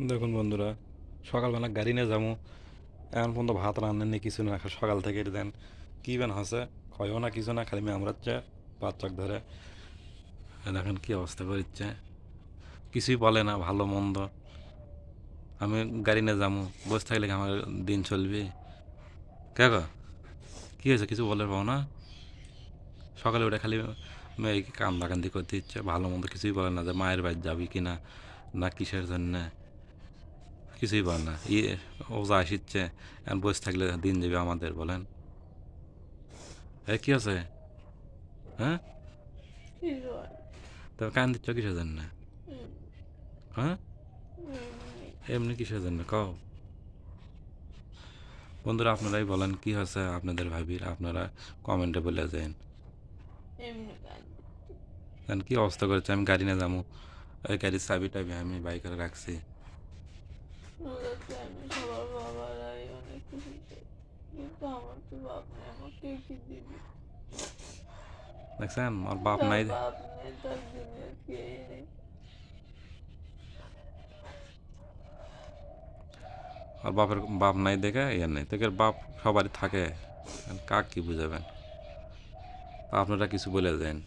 দেখুন বন্ধুরা, সকালবেলা গাড়ি নিয়ে যাবো, এখন পর্যন্ত ভাত রান্নেন কিছু না, সকাল থেকে দেন কী বেন হসে, ক্ষয়ও না কিছু না, খালি মেমরাচ্ছে পাঁচ চক ধরে। দেখেন কী অবস্থা করিচ্ছে, কিছুই বলে না ভালো মন্দ। আমি গাড়ি নিয়ে যাবো, বসে থাকলে কি আমার দিন চলবে? কে গো, কী হয়েছে, কিছু বলে পাও না? সকালে উঠে খালি মেয়েকে কান্দাকান্দি করতে ইচ্ছে, ভালো মন্দ কিছুই বলে না, যে মায়ের বাড়ি যাবি কি না, না কিসের জন্যে, কিছুই বলে না। ওজা আসিচ্ছে, এখন বসে থাকলে দিন যাবে আমাদের, বলেন? কী আছে? হ্যাঁ, Igual. তবে কান দিচ্ছ কিসের জন্য? Mm, হ্যাঁ, এমনি এমনি কিসের জন্য কও? বন্ধুরা, আপনারাই বলেন কি হয়েছে আপনাদের ভাবির, আপনারা কমেন্টে বলে যান। এমনি কাজ দেন কি অবস্থা করেছে, আমি গাড়ি নিয়ে যাবো, ওই গাড়ির চাবি টাবি আমি বাইকে রাখছি। ওদেরকে আমি সবার বাবারাই অনেক কিছু চাই, কিন্তু আমার তো বাপ নেই, আমাকে কি দিবি? দেখছেন, ওর বাপ তার নাই। বাপ নেই, তার দুনিয়ার কেই নেই। ওর বাপের বাপ নাই দেখে ইয়ে নেই, তোকে বাপ সবারই থাকে, কাক কি বুঝাবেন? আপনারা কিছু বলে দেন।